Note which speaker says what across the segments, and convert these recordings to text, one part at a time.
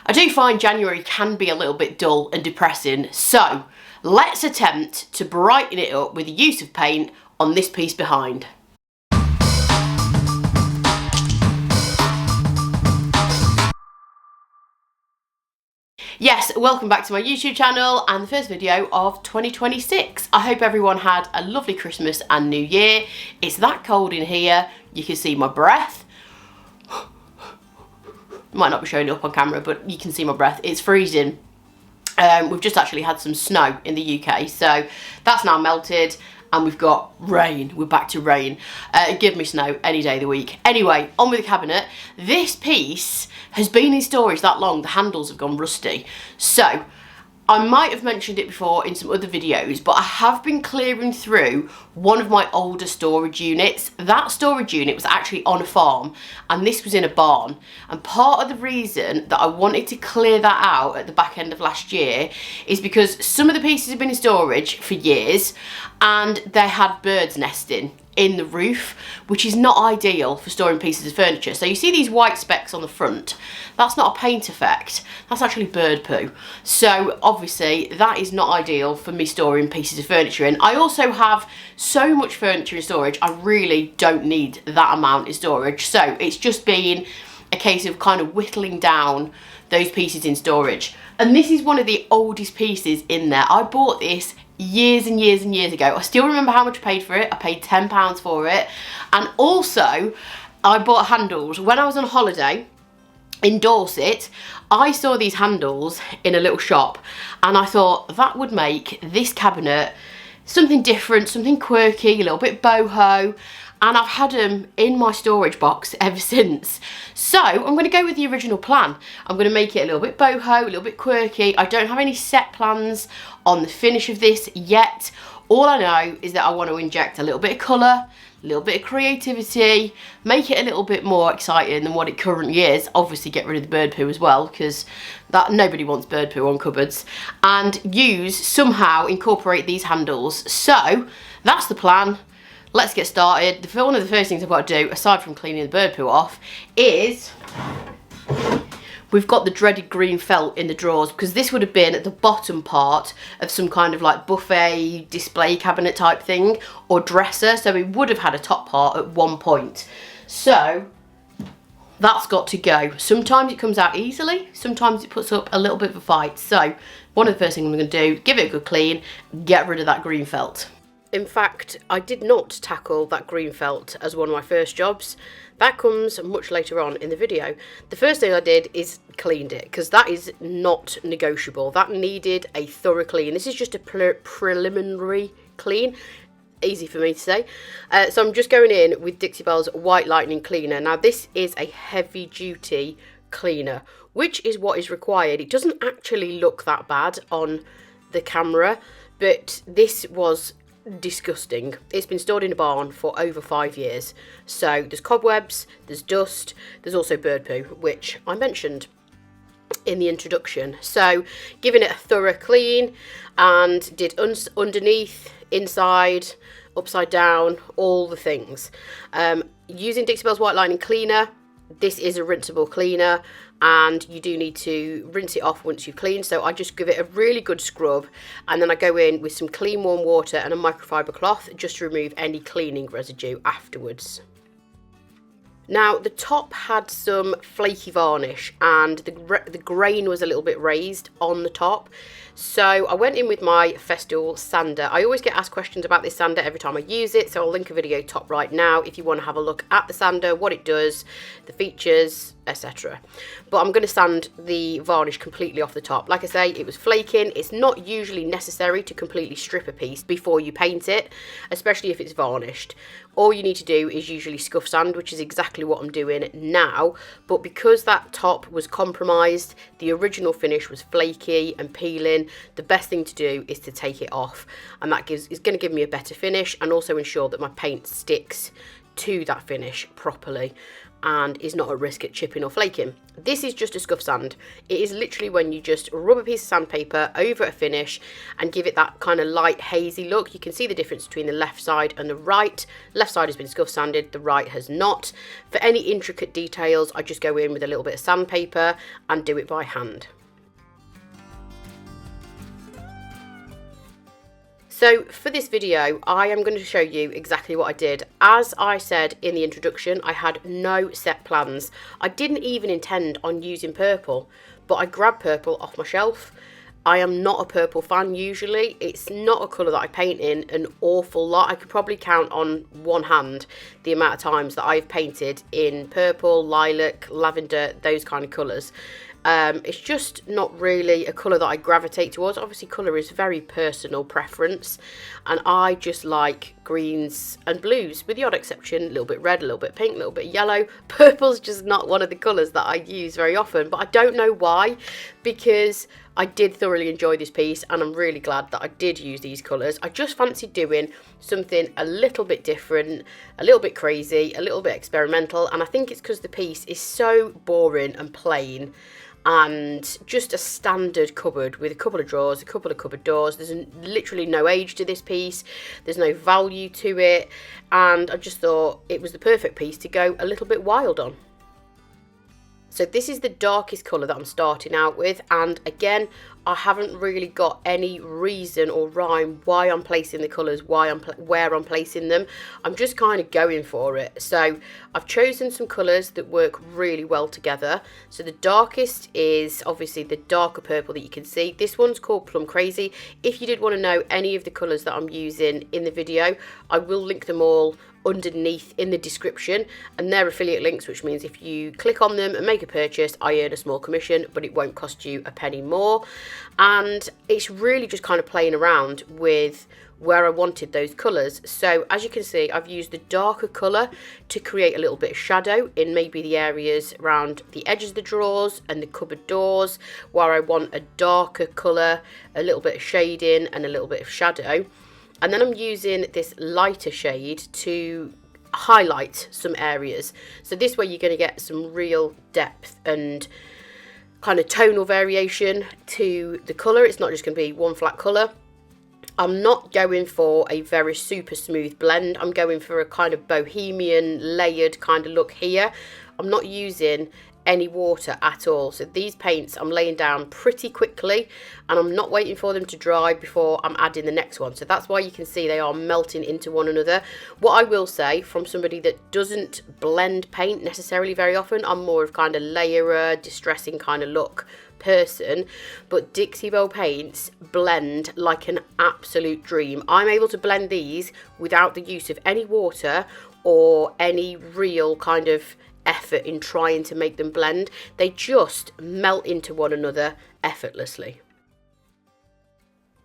Speaker 1: I do find January can be a little bit dull and depressing, so let's attempt to brighten it up with the use of paint on this piece behind. Yes, welcome back to my YouTube channel and the first video of 2026. I hope everyone had a lovely Christmas and New Year. It's that cold in here, you can see my breath. Might not be showing it up on camera, but you can see my breath. It's freezing. We've just actually had some snow in the UK, so that's now melted. And we've got rain. We're back to rain. Give me snow any day of the week. Anyway, on with the cabinet. This piece has been in storage that long, the handles have gone rusty. So, I might have mentioned it before in some other videos, but I have been clearing through one of my older storage units. That storage unit was actually on a farm, and this was in a barn. And part of the reason that I wanted to clear that out at the back end of last year is because some of the pieces have been in storage for years, and they had birds nesting in the roof, which is not ideal for storing pieces of furniture. So you see these white specks on the front, that's not a paint effect, that's actually bird poo. So obviously that is not ideal for me storing pieces of furniture in. I also have so much furniture in storage, I really don't need that amount in storage. So it's just been a case of kind of whittling down those pieces in storage. And this is one of the oldest pieces in there. I bought this years and years and years ago. I still remember how much I paid for it. I paid £10 for it. And also, I bought handles. When I was on holiday in Dorset, I saw these handles in a little shop, and I thought that would make this cabinet something different, something quirky, a little bit boho. And I've had them in my storage box ever since. So I'm going to go with the original plan. I'm going to make it a little bit boho, a little bit quirky. I don't have any set plans on the finish of this yet. All I know is that I want to inject a little bit of colour, a little bit of creativity, make it a little bit more exciting than what it currently is. Obviously get rid of the bird poo as well, because that nobody wants bird poo on cupboards. And somehow incorporate these handles. So that's the plan. Let's get started. One of the first things I've got to do, aside from cleaning the bird poo off, is we've got the dreaded green felt in the drawers, because this would have been at the bottom part of some kind of like buffet display cabinet type thing, or dresser, so it would have had a top part at one point. So that's got to go. Sometimes it comes out easily, sometimes it puts up a little bit of a fight. So one of the first things I'm going to do, give it a good clean, get rid of that green felt. In fact, I did not tackle that green felt as one of my first jobs. That comes much later on in the video. The first thing I did is cleaned it, because that is not negotiable. That needed a thorough clean. This is just a preliminary clean. Easy for me to say. So I'm just going in with Dixie Belle's White Lightning Cleaner. Now this is a heavy duty cleaner, which is what is required. It doesn't actually look that bad on the camera, but this was disgusting. It's been stored in a barn for over 5 years. So there's cobwebs, there's dust, there's also bird poo, which I mentioned in the introduction. So giving it a thorough clean, and did underneath, inside, upside down, all the things. Using Dixie Belle's White Lightning Cleaner, this is a rinseable cleaner, and you do need to rinse it off once you've cleaned. So I just give it a really good scrub, and then I go in with some clean warm water and a microfiber cloth just to remove any cleaning residue afterwards. Now the top had some flaky varnish, and the grain was a little bit raised on the top. So I went in with my Festool sander. I always get asked questions about this sander every time I use it, so I'll link a video top right now if you want to have a look at the sander, what it does, the features, etc. But I'm going to sand the varnish completely off the top. Like I say, it was flaking. It's not usually necessary to completely strip a piece before you paint it, especially if it's varnished. All you need to do is usually scuff sand, which is exactly what I'm doing now. But because that top was compromised, the original finish was flaky and peeling, the best thing to do is to take it off, and that is going to give me a better finish and also ensure that my paint sticks to that finish properly. and is not at risk at chipping or flaking. This is just a scuff sand. It is literally when you just rub a piece of sandpaper over a finish and give it that kind of light hazy look. You can see the difference between the left side and the right. Left side has been scuff sanded, the right has not. For any intricate details, I just go in with a little bit of sandpaper and do it by hand. So for this video, I am going to show you exactly what I did. As I said in the introduction, I had no set plans. I didn't even intend on using purple, but I grabbed purple off my shelf. I am not a purple fan usually. It's not a colour that I paint in an awful lot. I could probably count on one hand the amount of times that I've painted in purple, lilac, lavender, those kind of colours. It's just not really a colour that I gravitate towards. Obviously colour is very personal preference, and I just like greens and blues, with the odd exception, a little bit red, a little bit pink, a little bit yellow. Purple's just not one of the colours that I use very often, but I don't know why, because I did thoroughly enjoy this piece and I'm really glad that I did use these colours. I just fancied doing something a little bit different, a little bit crazy, a little bit experimental, and I think it's because the piece is so boring and plain and just a standard cupboard with a couple of drawers, a couple of cupboard doors. There's literally no age to this piece, there's no value to it, and I just thought it was the perfect piece to go a little bit wild on. So this is the darkest colour that I'm starting out with, and again, I haven't really got any reason or rhyme why I'm placing the colours, where I'm placing them. I'm just kind of going for it. So I've chosen some colours that work really well together. So the darkest is obviously the darker purple that you can see. This one's called Plum Crazy. If you did want to know any of the colours that I'm using in the video, I will link them all underneath in the description, and they're affiliate links, which means if you click on them and make a purchase, I earn a small commission, but it won't cost you a penny more. And it's really just kind of playing around with where I wanted those colours. So as you can see, I've used the darker colour to create a little bit of shadow in maybe the areas around the edges of the drawers and the cupboard doors, where I want a darker colour, a little bit of shading and a little bit of shadow. And then I'm using this lighter shade to highlight some areas. So this way you're going to get some real depth and kind of tonal variation to the colour. It's not just going to be one flat colour. I'm not going for a very super smooth blend. I'm going for a kind of bohemian layered kind of look here. I'm not using any water at all. So these paints I'm laying down pretty quickly, and I'm not waiting for them to dry before I'm adding the next one. So that's why you can see they are melting into one another. What I will say, from somebody that doesn't blend paint necessarily very often, I'm more of kind of layerer, distressing kind of look person, but Dixie Belle paints blend like an absolute dream. I'm able to blend these without the use of any water or any real kind of effort in trying to make them blend. They just melt into one another effortlessly.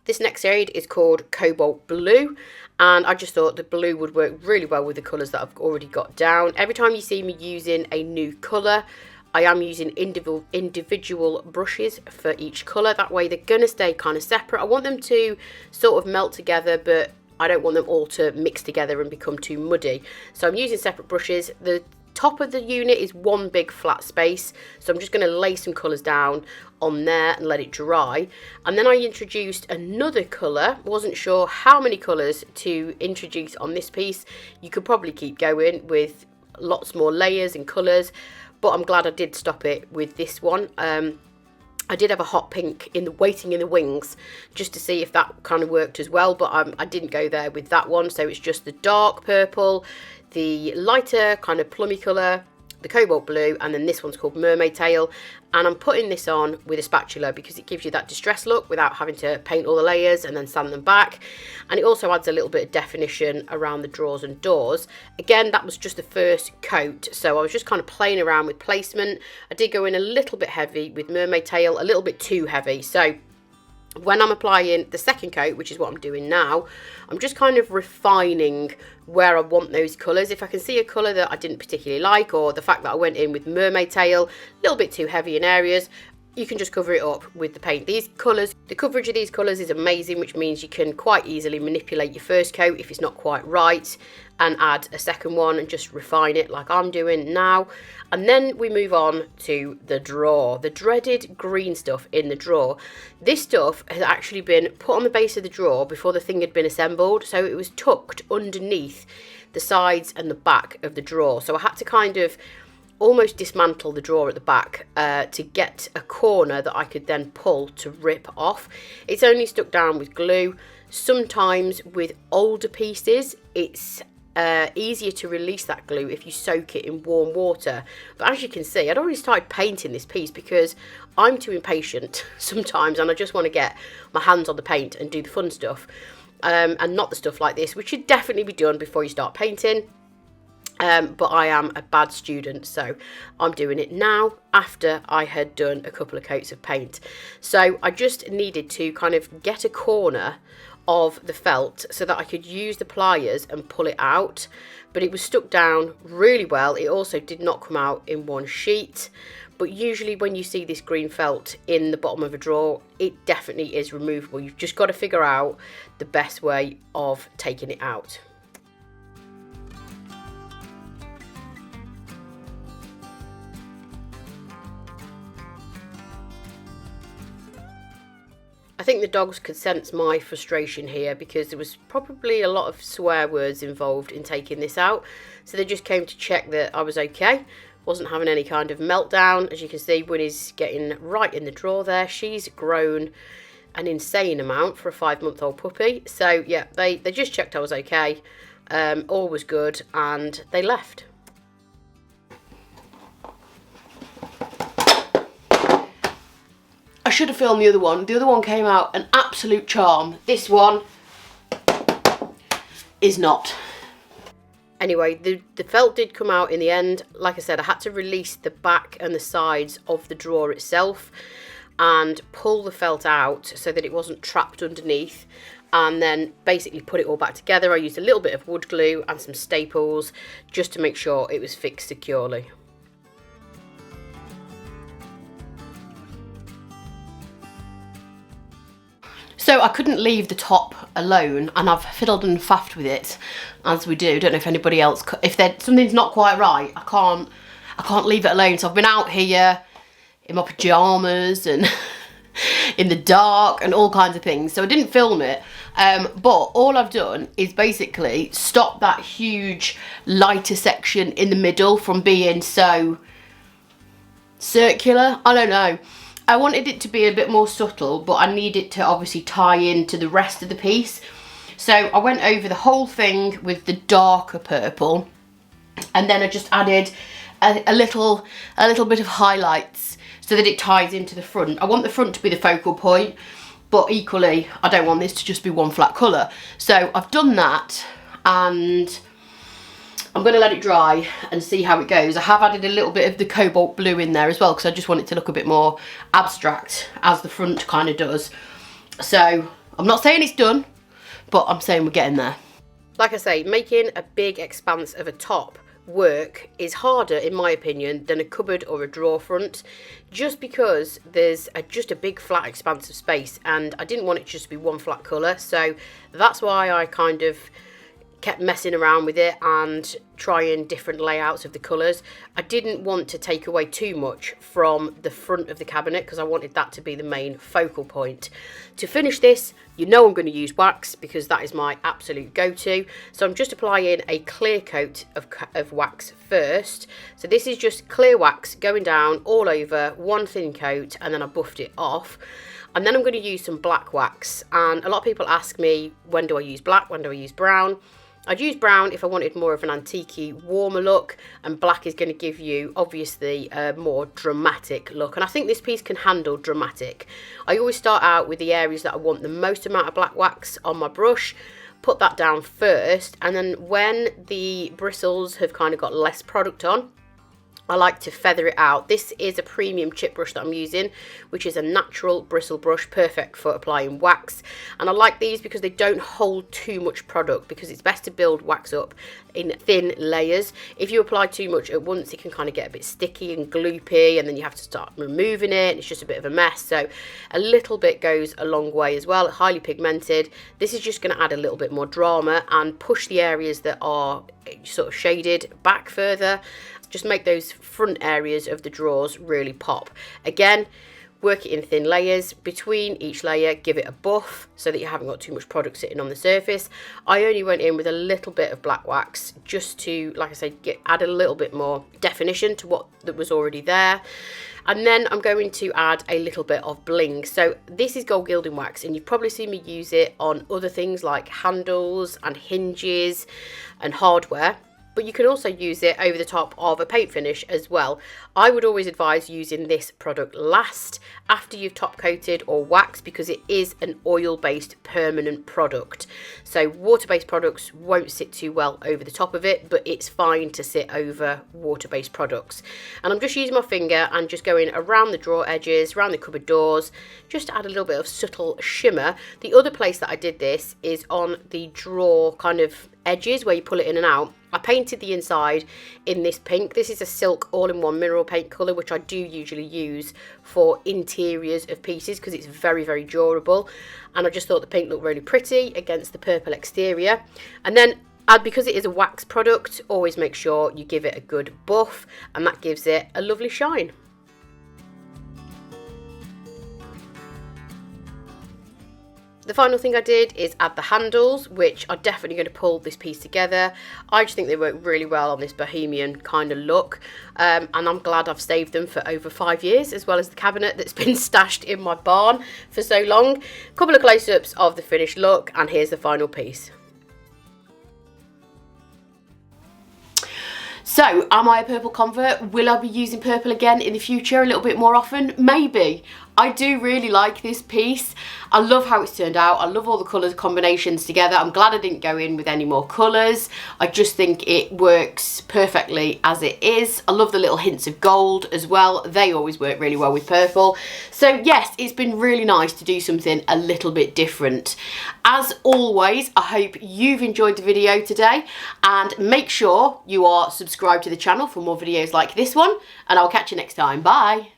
Speaker 1: This next shade is called Cobalt Blue, and I just thought the blue would work really well with the colours that I've already got down. Every time you see me using a new colour, I am using individual brushes for each colour. That way they're going to stay kind of separate. I want them to sort of melt together, but I don't want them all to mix together and become too muddy. So I'm using separate brushes. The top of the unit is one big flat space, so I'm just going to lay some colours down on there and let it dry. And then I introduced another colour. Wasn't sure how many colours to introduce on this piece. You could probably keep going with lots more layers and colours, but I'm glad I did stop it with this one. I did have a hot pink waiting in the wings just to see if that kind of worked as well, but I didn't go there with that one. So it's just the dark purple, the lighter kind of plummy colour, the Cobalt Blue, and then this one's called Mermaid Tail. And I'm putting this on with a spatula because it gives you that distressed look without having to paint all the layers and then sand them back. And it also adds a little bit of definition around the drawers and doors. Again, that was just the first coat, so I was just kind of playing around with placement. I did go in a little bit heavy with Mermaid Tail, a little bit too heavy. So when I'm applying the second coat, which is what I'm doing now, I'm just kind of refining where I want those colours. If I can see a colour that I didn't particularly like, or the fact that I went in with Mermaid Tail, a little bit too heavy in areas, you can just cover it up with the paint. These colours, the coverage of these colours is amazing, which means you can quite easily manipulate your first coat if it's not quite right, and add a second one and just refine it like I'm doing now. And then we move on to the drawer, the dreaded green stuff in the drawer. This stuff has actually been put on the base of the drawer before the thing had been assembled, so it was tucked underneath the sides and the back of the drawer. So I had to kind of almost dismantle the drawer at the back to get a corner that I could then pull to rip off. It's only stuck down with glue. Sometimes with older pieces, it's easier to release that glue if you soak it in warm water. But as you can see, I'd already started painting this piece because I'm too impatient sometimes and I just want to get my hands on the paint and do the fun stuff, and not the stuff like this, which should definitely be done before you start painting. But I am a bad student, so I'm doing it now after I had done a couple of coats of paint. So I just needed to kind of get a corner of the felt so that I could use the pliers and pull it out, but it was stuck down really well. It also did not come out in one sheet, but usually when you see this green felt in the bottom of a drawer, it definitely is removable. You've just got to figure out the best way of taking it out. I think the dogs could sense my frustration here because there was probably a lot of swear words involved in taking this out. So they just came to check that I was okay, wasn't having any kind of meltdown. As you can see, Winnie's getting right in the drawer there. She's grown an insane amount for a 5-month-old puppy. So yeah, they just checked I was okay, all was good, and they left. I should have filmed the other one. The other one came out an absolute charm. This one is not. Anyway, the felt did come out in the end. Like I said, I had to release the back and the sides of the drawer itself and pull the felt out so that it wasn't trapped underneath, and then basically put it all back together. I used a little bit of wood glue and some staples just to make sure it was fixed securely. So I couldn't leave the top alone, and I've fiddled and faffed with it, as we do. Don't know if anybody else, if something's not quite right, I can't leave it alone. So I've been out here in my pyjamas and in the dark and all kinds of things. So I didn't film it, but all I've done is basically stop that huge lighter section in the middle from being so circular. I don't know. I wanted it to be a bit more subtle, but I need it to obviously tie into the rest of the piece. So I went over the whole thing with the darker purple, and then I just added a little bit of highlights so that it ties into the front. I want the front to be the focal point, but equally I don't want this to just be one flat colour. So I've done that, and I'm going to let it dry and see how it goes. I have added a little bit of the Cobalt Blue in there as well because I just want it to look a bit more abstract, as the front kind of does. So I'm not saying it's done, but I'm saying we're getting there. Like I say, making a big expanse of a top work is harder, in my opinion, than a cupboard or a drawer front, just because there's just a big flat expanse of space, and I didn't want it just to be one flat colour. So that's why I kind of kept messing around with it and trying different layouts of the colours. I didn't want to take away too much from the front of the cabinet because I wanted that to be the main focal point. To finish this, you know I'm going to use wax because that is my absolute go-to. So I'm just applying a clear coat of wax first. So this is just clear wax going down all over, one thin coat, and then I buffed it off. And then I'm going to use some black wax. And a lot of people ask me, when do I use black, when do I use brown? I'd use brown if I wanted more of an antique-y, warmer look, and black is going to give you, obviously, a more dramatic look. And I think this piece can handle dramatic. I always start out with the areas that I want the most amount of black wax on my brush, put that down first, and then when the bristles have kind of got less product on, I like to feather it out. This is a premium chip brush that I'm using, which is a natural bristle brush, perfect for applying wax. And I like these because they don't hold too much product, because it's best to build wax up in thin layers. If you apply too much at once, it can kind of get a bit sticky and gloopy, and then you have to start removing it, and it's just a bit of a mess. So a little bit goes a long way as well. Highly pigmented. This is just going to add a little bit more drama and push the areas that are sort of shaded back further. Just make those front areas of the drawers really pop. Again, work it in thin layers. Between each layer, give it a buff so that you haven't got too much product sitting on the surface. I only went in with a little bit of black wax just to, like I said, add a little bit more definition to what that was already there. And then I'm going to add a little bit of bling. So this is gold gilding wax, and you've probably seen me use it on other things like handles and hinges and hardware. But you can also use it over the top of a paint finish as well. I would always advise using this product last, after you've top coated or waxed, because it is an oil-based permanent product. So water-based products won't sit too well over the top of it, but it's fine to sit over water-based products. And I'm just using my finger and just going around the drawer edges, around the cupboard doors, just to add a little bit of subtle shimmer. The other place that I did this is on the drawer kind of edges where you pull it in and out. I painted the inside in this pink. This is a silk all-in-one mineral paint colour, which I do usually use for interiors of pieces because it's very, very durable. And I just thought the pink looked really pretty against the purple exterior. And then because it is a wax product, always make sure you give it a good buff, and that gives it a lovely shine. The final thing I did is add the handles, which are definitely going to pull this piece together. I just think they work really well on this bohemian kind of look. And I'm glad I've saved them for over 5 years, as well as the cabinet that's been stashed in my barn for so long. A couple of close-ups of the finished look, and here's the final piece. So, am I a purple convert? Will I be using purple again in the future a little bit more often? Maybe. I do really like this piece. I love how it's turned out. I love all the colour combinations together. I'm glad I didn't go in with any more colours. I just think it works perfectly as it is. I love the little hints of gold as well. They always work really well with purple. So yes, it's been really nice to do something a little bit different. As always, I hope you've enjoyed the video today, and make sure you are subscribed to the channel for more videos like this one, and I'll catch you next time. Bye.